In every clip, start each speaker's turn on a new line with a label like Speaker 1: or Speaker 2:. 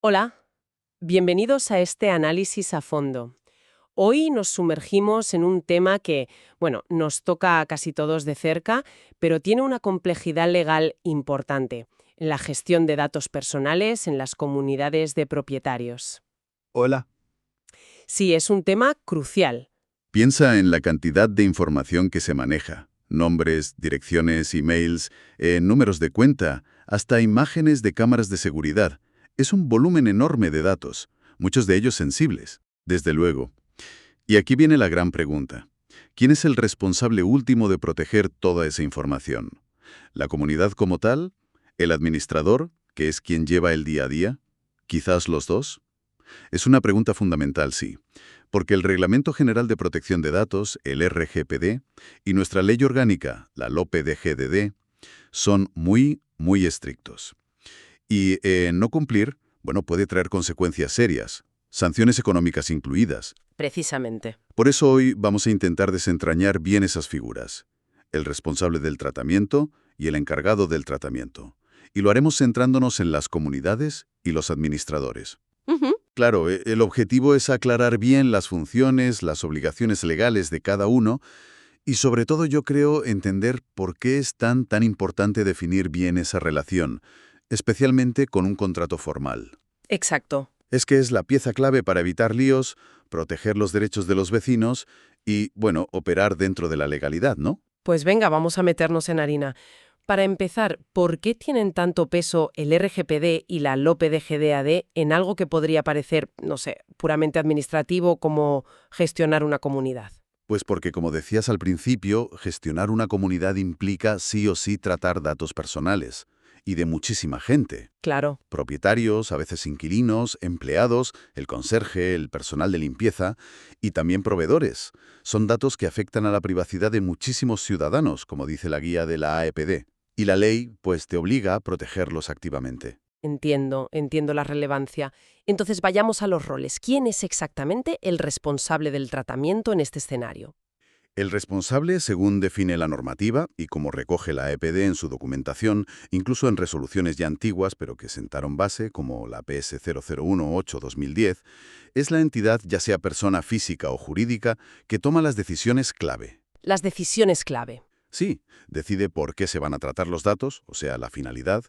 Speaker 1: Hola, bienvenidos a este análisis a fondo. Hoy nos sumergimos en un tema que, bueno, nos toca a casi todos de cerca, pero tiene una complejidad legal importante, la gestión de datos personales en las comunidades de propietarios.
Speaker 2: Hola.
Speaker 1: Sí, es un tema crucial.
Speaker 2: Piensa en la cantidad de información que se maneja. Nombres, direcciones, emails, números de cuenta, hasta imágenes de cámaras de seguridad. Es un volumen enorme de datos, muchos de ellos sensibles, desde luego. Y aquí viene la gran pregunta. ¿Quién es el responsable último de proteger toda esa información? ¿La comunidad como tal? ¿El administrador, que es quien lleva el día a día? ¿Quizás los dos? Es una pregunta fundamental, sí, porque el Reglamento General de Protección de Datos, el RGPD, y nuestra ley orgánica, la LOPDGDD, son muy estrictos. Y no cumplir, bueno, puede traer consecuencias serias, sanciones económicas incluidas.
Speaker 1: Precisamente.
Speaker 2: Por eso hoy vamos a intentar desentrañar bien esas figuras, el responsable del tratamiento y el encargado del tratamiento. Y lo haremos centrándonos en las comunidades y los administradores.
Speaker 1: Ujú.
Speaker 2: Claro, el objetivo es aclarar bien las funciones, las obligaciones legales de cada uno y sobre todo yo creo entender por qué es tan importante definir bien esa relación, especialmente con un contrato formal.
Speaker 1: Exacto.
Speaker 2: Es que es la pieza clave para evitar líos, proteger los derechos de los vecinos y, bueno, operar dentro de la legalidad, ¿no?
Speaker 1: Pues venga, vamos a meternos en harina. Para empezar, ¿por qué tienen tanto peso el RGPD y la LOPDGDAD en algo que podría parecer, no sé, puramente administrativo como gestionar una comunidad?
Speaker 2: Pues porque, como decías al principio, gestionar una comunidad implica sí o sí tratar datos personales, y de muchísima gente.
Speaker 1: Claro.
Speaker 2: Propietarios, a veces inquilinos, empleados, el conserje, el personal de limpieza y también proveedores. Son datos que afectan a la privacidad de muchísimos ciudadanos, como dice la guía de la AEPD. Y la ley, pues, te obliga a protegerlos activamente.
Speaker 1: Entiendo la relevancia. Entonces vayamos a los roles. ¿Quién es exactamente el responsable del tratamiento en este escenario?
Speaker 2: El responsable, según define la normativa y como recoge la AEPD en su documentación, incluso en resoluciones ya antiguas pero que sentaron base, como la PS 001-8-2010, es la entidad, ya sea persona física o jurídica, que toma las decisiones clave.
Speaker 1: Las decisiones clave.
Speaker 2: Sí, decide por qué se van a tratar los datos, o sea, la finalidad,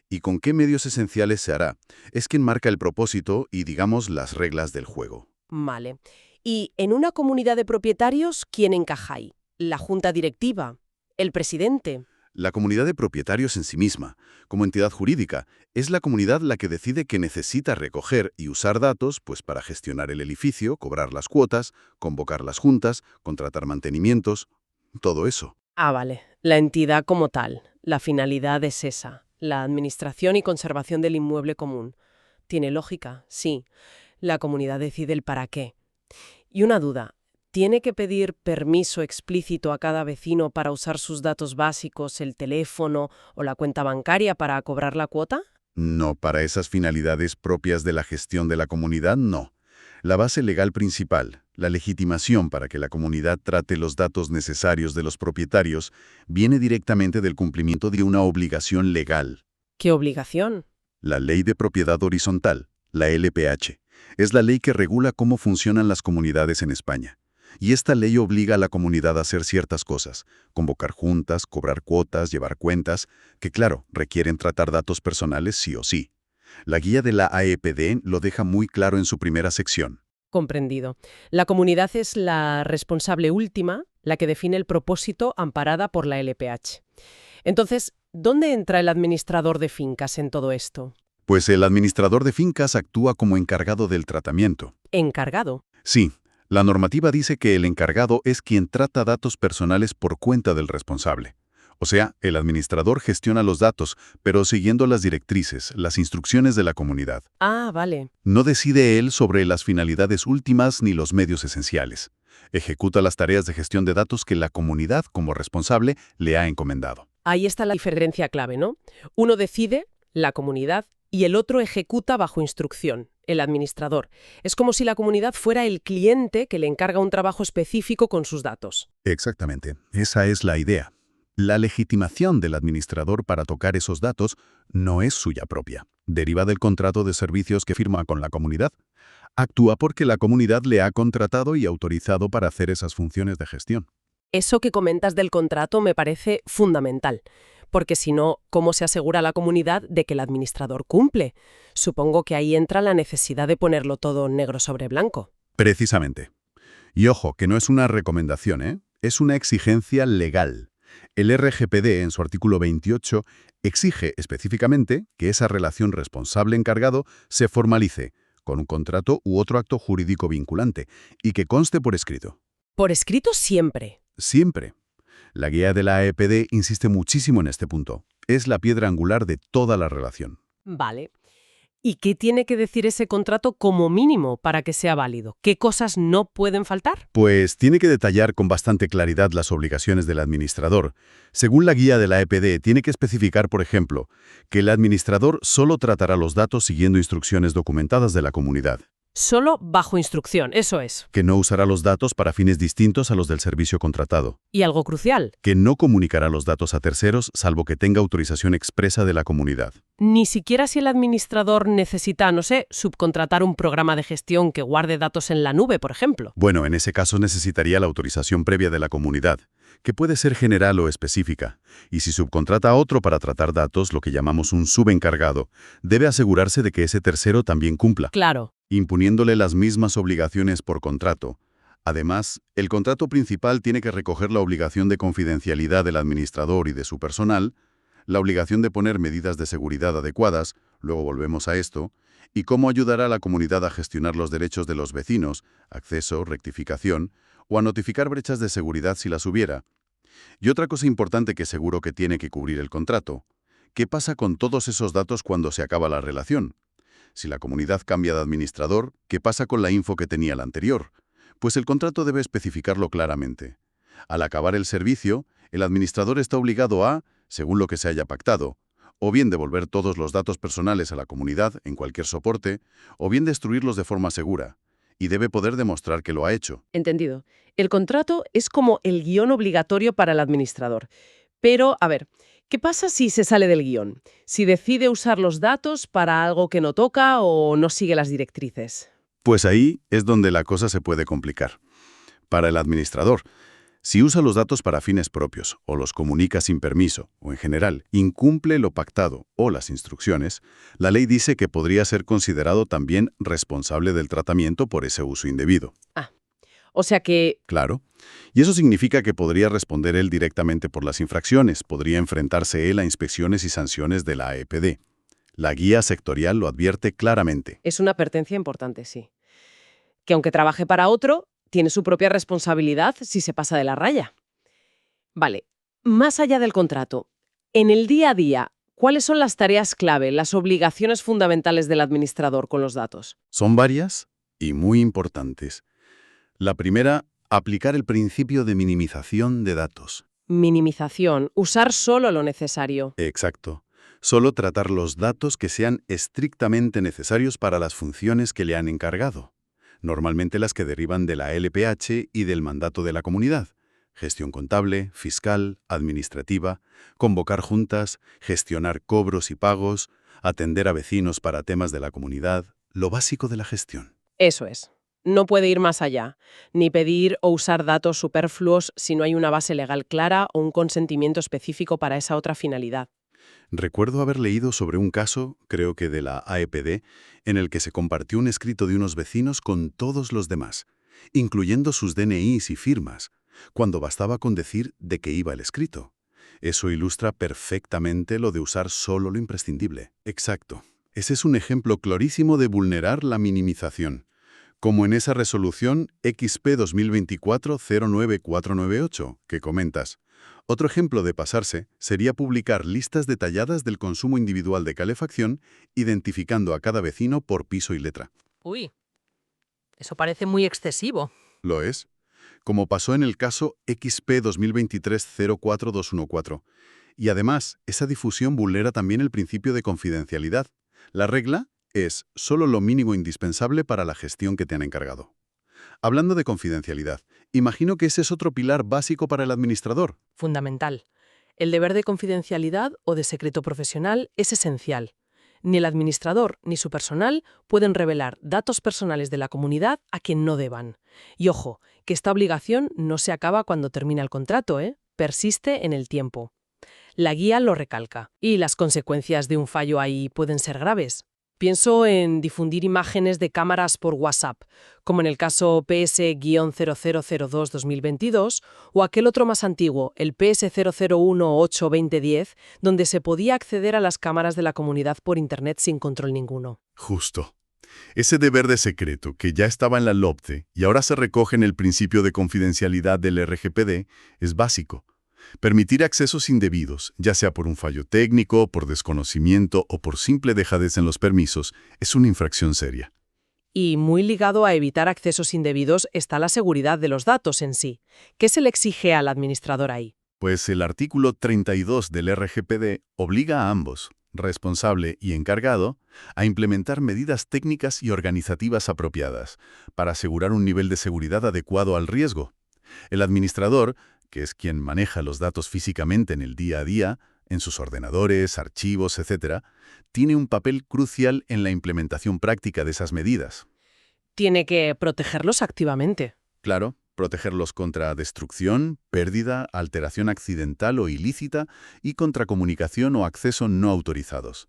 Speaker 2: y con qué medios esenciales se hará. Es quien marca el propósito y, digamos, las reglas del juego.
Speaker 1: Vale. ¿Y en una comunidad de propietarios, quién encaja ahí? ¿La junta directiva? ¿El presidente?
Speaker 2: La comunidad de propietarios en sí misma, como entidad jurídica, es la comunidad la que decide que necesita recoger y usar datos pues para gestionar el edificio, cobrar las cuotas, convocar las juntas, contratar mantenimientos, todo eso.
Speaker 1: Ah, vale. La entidad como tal. La finalidad es esa. La administración y conservación del inmueble común. Tiene lógica, sí. La comunidad decide el para qué. Y una duda. ¿Tiene que pedir permiso explícito a cada vecino para usar sus datos básicos, el teléfono o la cuenta bancaria para cobrar la cuota?
Speaker 2: No, para esas finalidades propias de la gestión de la comunidad, no. La base legal principal, la legitimación para que la comunidad trate los datos necesarios de los propietarios, viene directamente del cumplimiento de una obligación legal.
Speaker 1: ¿Qué obligación?
Speaker 2: La Ley de Propiedad Horizontal, la LPH, es la ley que regula cómo funcionan las comunidades en España. Y esta ley obliga a la comunidad a hacer ciertas cosas, convocar juntas, cobrar cuotas, llevar cuentas, que claro, requieren tratar datos personales sí o sí. La guía de la AEPD lo deja muy claro en su primera sección.
Speaker 1: Comprendido. La comunidad es la responsable última, la que define el propósito amparada por la LPH. Entonces, ¿dónde entra el administrador de fincas en todo esto?
Speaker 2: Pues el administrador de fincas actúa como encargado del tratamiento.
Speaker 1: Encargado.
Speaker 2: Sí, la normativa dice que el encargado es quien trata datos personales por cuenta del responsable. O sea, el administrador gestiona los datos, pero siguiendo las directrices, las instrucciones de la comunidad.
Speaker 1: Ah, vale.
Speaker 2: No decide él sobre las finalidades últimas ni los medios esenciales. Ejecuta las tareas de gestión de datos que la comunidad, como responsable, le ha encomendado.
Speaker 1: Ahí está la diferencia clave, ¿no? Uno decide, la comunidad, y el otro ejecuta bajo instrucción, el administrador. Es como si la comunidad fuera el cliente que le encarga un trabajo específico con sus datos.
Speaker 2: Exactamente, esa es la idea. La legitimación del administrador para tocar esos datos no es suya propia. Deriva del contrato de servicios que firma con la comunidad. Actúa porque la comunidad le ha contratado y autorizado para hacer esas funciones de gestión.
Speaker 1: Eso que comentas del contrato me parece fundamental, porque si no, ¿cómo se asegura la comunidad de que el administrador cumple? Supongo que ahí entra la necesidad de ponerlo todo negro sobre blanco.
Speaker 2: Precisamente. Y ojo, que no es una recomendación, ¿eh? Es una exigencia legal. El RGPD, en su artículo 28, exige específicamente que esa relación responsable-encargado se formalice con un contrato u otro acto jurídico vinculante y que conste por escrito.
Speaker 1: Por escrito siempre.
Speaker 2: Siempre. La guía de la AEPD insiste muchísimo en este punto. Es la piedra angular de toda la relación.
Speaker 1: Vale. ¿Y qué tiene que decir ese contrato como mínimo para que sea válido? ¿Qué cosas no pueden faltar?
Speaker 2: Pues tiene que detallar con bastante claridad las obligaciones del administrador. Según la guía de la AEPD, tiene que especificar, por ejemplo, que el administrador solo tratará los datos siguiendo instrucciones documentadas de la comunidad.
Speaker 1: Solo bajo instrucción, eso es.
Speaker 2: Que no usará los datos para fines distintos a los del servicio contratado.
Speaker 1: Y algo crucial,
Speaker 2: Que no comunicará los datos a terceros salvo que tenga autorización expresa de la comunidad.
Speaker 1: ni siquiera si el administrador necesita, no sé, subcontratar un programa de gestión que guarde datos en la nube, por ejemplo.
Speaker 2: Bueno, en ese caso necesitaría la autorización previa de la comunidad, que puede ser general o específica. Y si subcontrata a otro para tratar datos, lo que llamamos un subencargado, debe asegurarse de que ese tercero también cumpla,
Speaker 1: Claro.
Speaker 2: imponiéndole las mismas obligaciones por contrato. Además, el contrato principal tiene que recoger la obligación de confidencialidad del administrador y de su personal, la obligación de poner medidas de seguridad adecuadas, luego volvemos a esto, y cómo ayudar a la comunidad a gestionar los derechos de los vecinos, acceso, rectificación, o a notificar brechas de seguridad si las hubiera. Y otra cosa importante que seguro que tiene que cubrir el contrato: ¿qué pasa con todos esos datos cuando se acaba la relación? Si la comunidad cambia de administrador, ¿qué pasa con la info que tenía la anterior? Pues el contrato debe especificarlo claramente. Al acabar el servicio, el administrador está obligado a, según lo que se haya pactado, o bien devolver todos los datos personales a la comunidad en cualquier soporte, o bien destruirlos de forma segura, y debe poder demostrar que lo ha hecho.
Speaker 1: Entendido. El contrato es como el guión obligatorio para el administrador. Pero, a ver, ¿qué pasa si se sale del guión? Si decide usar los datos para algo que no toca o no sigue las directrices.
Speaker 2: Pues ahí es donde la cosa se puede complicar. Para el administrador, si usa los datos para fines propios, o los comunica sin permiso, o en general, incumple lo pactado o las instrucciones, la ley dice que podría ser considerado también responsable del tratamiento por ese uso indebido.
Speaker 1: O sea que,
Speaker 2: Claro. Y eso significa que podría responder él directamente por las infracciones, podría enfrentarse él a inspecciones y sanciones de la AEPD. La guía sectorial lo advierte claramente.
Speaker 1: es una advertencia importante, sí. Que aunque trabaje para otro, tiene su propia responsabilidad si se pasa de la raya. Vale, más allá del contrato, en el día a día, ¿cuáles son las tareas clave, las obligaciones fundamentales del administrador con los datos?
Speaker 2: Son varias y muy importantes. La primera, aplicar el principio de minimización de datos.
Speaker 1: Minimización, usar solo lo necesario.
Speaker 2: Exacto. Solo tratar los datos que sean estrictamente necesarios para las funciones que le han encargado. Normalmente las que derivan de la LPH y del mandato de la comunidad. Gestión contable, fiscal, administrativa, convocar juntas, gestionar cobros y pagos, atender a vecinos para temas de la comunidad, lo básico de la gestión.
Speaker 1: Eso es. No puede ir más allá, ni pedir o usar datos superfluos si no hay una base legal clara o un consentimiento específico para esa otra finalidad.
Speaker 2: Recuerdo haber leído sobre un caso, creo que de la AEPD, en el que se compartió un escrito de unos vecinos con todos los demás, incluyendo sus DNIs y firmas, cuando bastaba con decir de qué iba el escrito. Eso ilustra perfectamente lo de usar solo lo imprescindible. Exacto. Ese es un ejemplo clarísimo de vulnerar la minimización, como en esa resolución XP 2024-09498 que comentas. Otro ejemplo de pasarse sería publicar listas detalladas del consumo individual de calefacción, identificando a cada vecino por piso y letra.
Speaker 3: Uy, eso parece muy excesivo.
Speaker 2: ¿Lo es? Como pasó en el caso XP 2023-04214. Y además, esa difusión vulnera también el principio de confidencialidad. La regla es solo lo mínimo indispensable para la gestión que te han encargado. Hablando de confidencialidad, imagino que ese es otro pilar básico para el administrador.
Speaker 3: Fundamental. El deber de confidencialidad o de secreto profesional es esencial. Ni el administrador ni su personal pueden revelar datos personales de la comunidad a quien no deban. Y ojo, que esta obligación no se acaba cuando termina el contrato, persiste en el tiempo. La guía lo recalca, y las consecuencias de un fallo ahí pueden ser graves. Pienso en difundir imágenes de cámaras por WhatsApp, como en el caso PS-0002-2022 o aquel otro más antiguo, el PS-001-8-2010, donde se podía acceder a las cámaras de la comunidad por Internet sin control ninguno.
Speaker 2: Justo. Ese deber de secreto que ya estaba en la LOPTE y ahora se recoge en el principio de confidencialidad del RGPD es básico. Permitir accesos indebidos, ya sea por un fallo técnico, por desconocimiento o por simple dejadez en los permisos, es una infracción seria.
Speaker 3: Y muy ligado a evitar accesos indebidos está la seguridad de los datos en sí. ¿Qué se le exige al administrador ahí?
Speaker 2: Pues el artículo 32 del RGPD obliga a ambos, responsable y encargado, a implementar medidas técnicas y organizativas apropiadas para asegurar un nivel de seguridad adecuado al riesgo. El administrador, que es quien maneja los datos físicamente en el día a día, en sus ordenadores, archivos, etc., tiene un papel crucial en la implementación práctica de esas medidas.
Speaker 3: Tiene que protegerlos activamente.
Speaker 2: Claro, protegerlos contra destrucción, pérdida, alteración accidental o ilícita y contra comunicación o acceso no autorizados.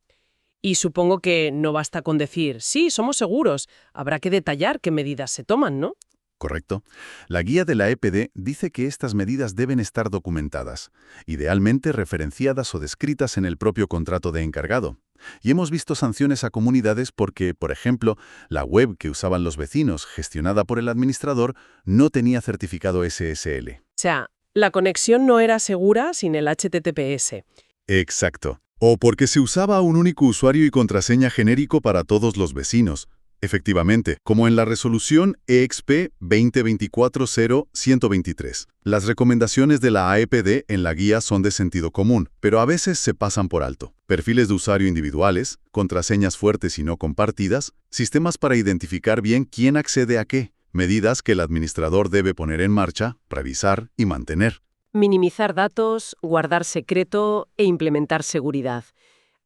Speaker 3: Y supongo que no basta con decir, sí, somos seguros. Habrá que detallar qué medidas se toman, ¿no?
Speaker 2: Correcto. La guía de la EPD dice que estas medidas deben estar documentadas, idealmente referenciadas o descritas en el propio contrato de encargado. Y hemos visto sanciones a comunidades porque, por ejemplo, la web que usaban los vecinos, gestionada por el administrador, no tenía certificado SSL.
Speaker 3: O sea, la conexión no era segura sin el HTTPS.
Speaker 2: Exacto. O porque se usaba un único usuario y contraseña genérico para todos los vecinos. Efectivamente, como en la resolución EXP 2024-0-123. Las recomendaciones de la AEPD en la guía son de sentido común, pero a veces se pasan por alto. Perfiles de usuario individuales, contraseñas fuertes y no compartidas, sistemas para identificar bien quién accede a qué, medidas que el administrador debe poner en marcha, revisar y mantener.
Speaker 1: Minimizar datos, guardar secreto e implementar seguridad.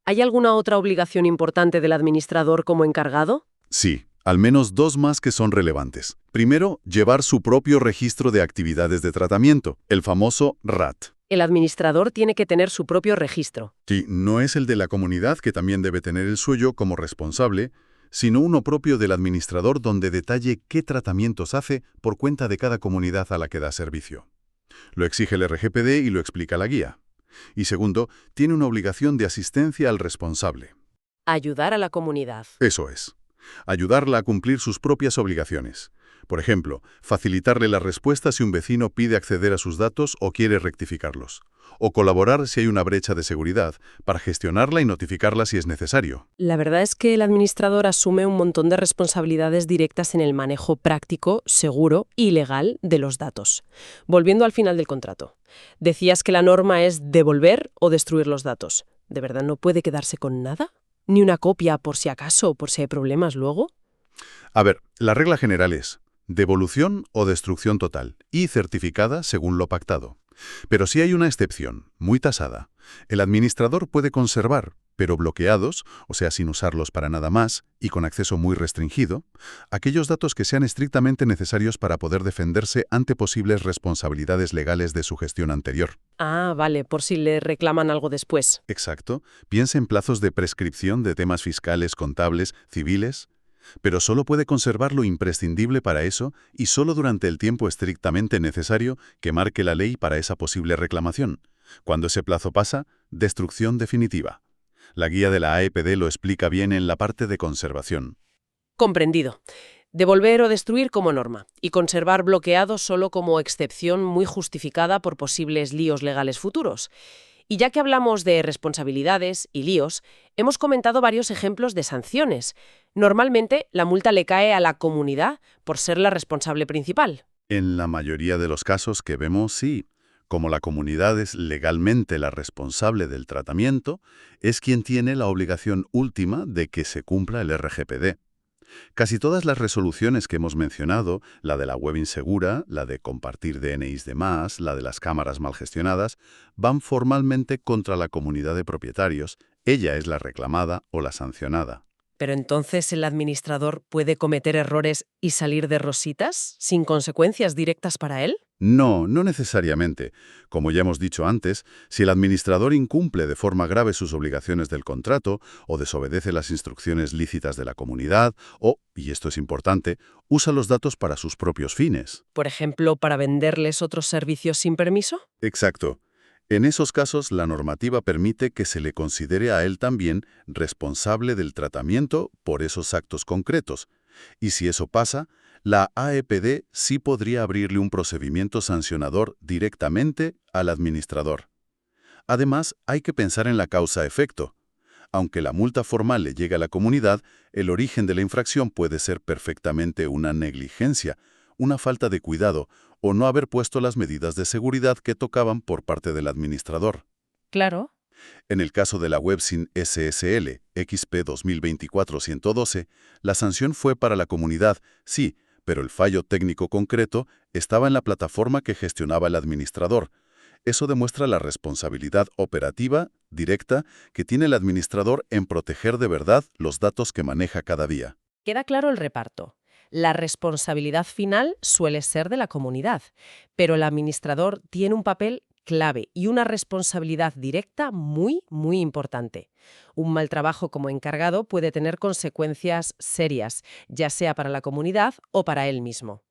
Speaker 1: ¿Hay alguna otra obligación importante del administrador como encargado?
Speaker 2: Sí, al menos dos más que son relevantes. Primero, llevar su propio registro de actividades de tratamiento, el famoso RAT.
Speaker 1: El administrador tiene que tener su propio registro.
Speaker 2: Sí, no es el de la comunidad, que también debe tener el suyo como responsable, sino uno propio del administrador donde detalle qué tratamientos hace por cuenta de cada comunidad a la que da servicio. Lo exige el RGPD y lo explica la guía. Y segundo, tiene una obligación de asistencia al responsable.
Speaker 1: Ayudar a la comunidad.
Speaker 2: Eso es. Ayudarla a cumplir sus propias obligaciones. Por ejemplo, facilitarle la respuesta si un vecino pide acceder a sus datos o quiere rectificarlos. O colaborar si hay una brecha de seguridad, para gestionarla y notificarla si es necesario.
Speaker 1: La verdad es que el administrador asume un montón de responsabilidades directas en el manejo práctico, seguro y legal de los datos. Volviendo al final del contrato. Decías que la norma es devolver o destruir los datos. ¿De verdad no puede quedarse con nada? ¿Ni una copia por si acaso, por si hay problemas luego?
Speaker 2: A ver, la regla general es devolución o destrucción total y certificada según lo pactado. Pero sí hay una excepción, muy tasada. El administrador puede conservar, pero bloqueados, o sea, sin usarlos para nada más y con acceso muy restringido, aquellos datos que sean estrictamente necesarios para poder defenderse ante posibles responsabilidades legales de su gestión anterior.
Speaker 1: Ah, vale, por si le reclaman algo después.
Speaker 2: Exacto. Piensa en plazos de prescripción de temas fiscales, contables, civiles, pero solo puede conservar lo imprescindible para eso y solo durante el tiempo estrictamente necesario que marque la ley para esa posible reclamación. Cuando ese plazo pasa, destrucción definitiva. La guía de la AEPD lo explica bien en la parte de conservación.
Speaker 1: Comprendido. Devolver o destruir como norma y conservar bloqueado solo como excepción muy justificada por posibles líos legales futuros. Y ya que hablamos de responsabilidades y líos, hemos comentado varios ejemplos de sanciones. Normalmente, la multa le cae a la comunidad por ser la responsable principal.
Speaker 2: En la mayoría de los casos que vemos, sí. Como la comunidad es legalmente la responsable del tratamiento, es quien tiene la obligación última de que se cumpla el RGPD. Casi todas las resoluciones que hemos mencionado, la de la web insegura, la de compartir DNIs de más, la de las cámaras mal gestionadas, van formalmente contra la comunidad de propietarios. Ella es la reclamada o la sancionada.
Speaker 1: Pero entonces el administrador puede cometer errores y salir de rositas, sin consecuencias directas para él.
Speaker 2: No, no necesariamente. Como ya hemos dicho antes, si el administrador incumple de forma grave sus obligaciones del contrato o desobedece las instrucciones lícitas de la comunidad o, y esto es importante, usa los datos para sus propios fines.
Speaker 1: Por ejemplo, para venderles otros servicios sin permiso.
Speaker 2: Exacto. En esos casos, la normativa permite que se le considere a él también responsable del tratamiento por esos actos concretos. Y si eso pasa, la AEPD sí podría abrirle un procedimiento sancionador directamente al administrador. Además, hay que pensar en la causa-efecto. Aunque la multa formal le llegue a la comunidad, el origen de la infracción puede ser perfectamente una negligencia, una falta de cuidado o no haber puesto las medidas de seguridad que tocaban por parte del administrador.
Speaker 1: Claro.
Speaker 2: En el caso de la web sin SSL, XP 2024-112, la sanción fue para la comunidad, sí, pero el fallo técnico concreto estaba en la plataforma que gestionaba el administrador. Eso demuestra la responsabilidad operativa, directa, que tiene el administrador en proteger de verdad los datos que maneja cada día.
Speaker 1: Queda claro el reparto. La responsabilidad final suele ser de la comunidad, pero el administrador tiene un papel clave y una responsabilidad directa muy, muy importante. Un mal trabajo como encargado puede tener consecuencias serias, ya sea para la comunidad o para él mismo.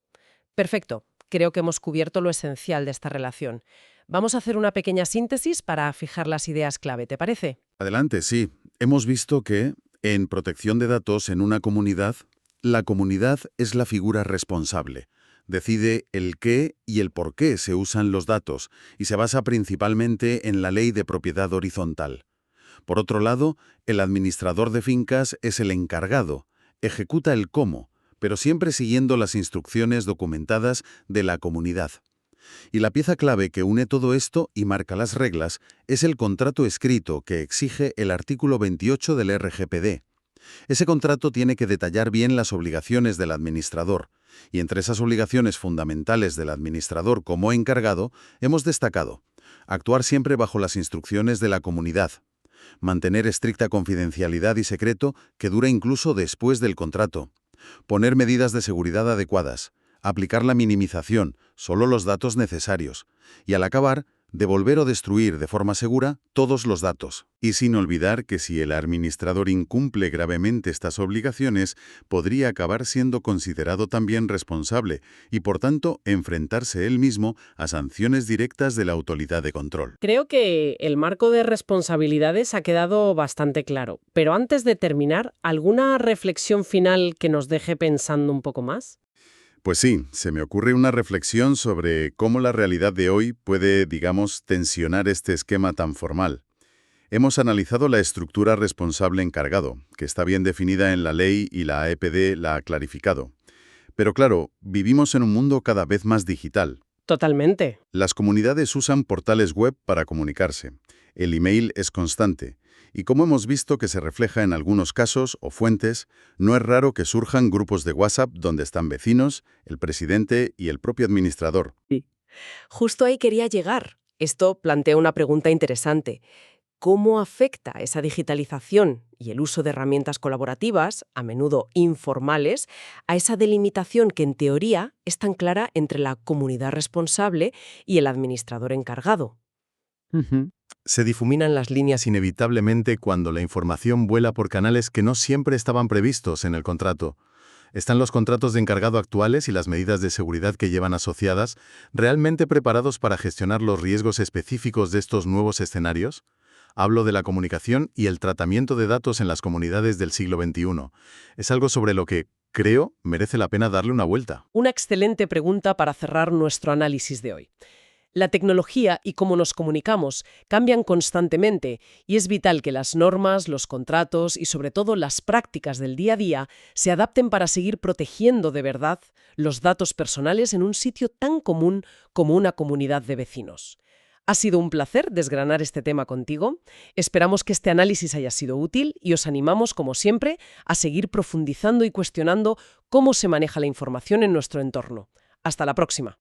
Speaker 1: Perfecto, creo que hemos cubierto lo esencial de esta relación. Vamos a hacer una pequeña síntesis para fijar las ideas clave, ¿te parece?
Speaker 2: Adelante, sí. Hemos visto que, en protección de datos en una comunidad, la comunidad es la figura responsable. Decide el qué y el por qué se usan los datos y se basa principalmente en la ley de propiedad horizontal. Por otro lado, el administrador de fincas es el encargado, ejecuta el cómo, pero siempre siguiendo las instrucciones documentadas de la comunidad. Y la pieza clave que une todo esto y marca las reglas es el contrato escrito que exige el artículo 28 del RGPD. Ese contrato tiene que detallar bien las obligaciones del administrador, y entre esas obligaciones fundamentales del administrador como encargado, hemos destacado actuar siempre bajo las instrucciones de la comunidad, mantener estricta confidencialidad y secreto que dura incluso después del contrato, poner medidas de seguridad adecuadas, aplicar la minimización, solo los datos necesarios, y al acabar, devolver o destruir de forma segura todos los datos. Y sin olvidar que si el administrador incumple gravemente estas obligaciones, podría acabar siendo considerado también responsable y, por tanto, enfrentarse él mismo a sanciones directas de la autoridad de control.
Speaker 1: Creo que el marco de responsabilidades ha quedado bastante claro, pero antes de terminar, ¿alguna reflexión final que nos deje pensando un poco más?
Speaker 2: Pues sí, se me ocurre una reflexión sobre cómo la realidad de hoy puede, digamos, tensionar este esquema tan formal. Hemos analizado la estructura responsable encargado, que está bien definida en la ley y la AEPD la ha clarificado. Pero claro, vivimos en un mundo cada vez más digital.
Speaker 1: Totalmente.
Speaker 2: Las comunidades usan portales web para comunicarse. El email es constante. Y como hemos visto que se refleja en algunos casos o fuentes, no es raro que surjan grupos de WhatsApp donde están vecinos, el presidente y el propio administrador.
Speaker 1: Sí. Justo ahí quería llegar. Esto plantea una pregunta interesante. ¿Cómo afecta esa digitalización y el uso de herramientas colaborativas, a menudo informales, a esa delimitación que en teoría es tan clara entre la comunidad responsable y el administrador encargado?
Speaker 4: Se difuminan las líneas inevitablemente cuando la información vuela por canales que no siempre estaban previstos en el contrato. ¿Están los contratos de encargado actuales y las medidas de seguridad que llevan asociadas realmente preparados para gestionar los riesgos específicos de estos nuevos escenarios? Hablo de la comunicación y el tratamiento de datos en las comunidades del siglo XXI. Es algo sobre lo que, creo, merece la pena darle una vuelta.
Speaker 1: Una excelente pregunta para cerrar nuestro análisis de hoy. La tecnología y cómo nos comunicamos cambian constantemente y es vital que las normas, los contratos y sobre todo las prácticas del día a día se adapten para seguir protegiendo de verdad los datos personales en un sitio tan común como una comunidad de vecinos. Ha sido un placer desgranar este tema contigo. Esperamos que este análisis haya sido útil y os animamos, como siempre, a seguir profundizando y cuestionando cómo se maneja la información en nuestro entorno. Hasta la próxima.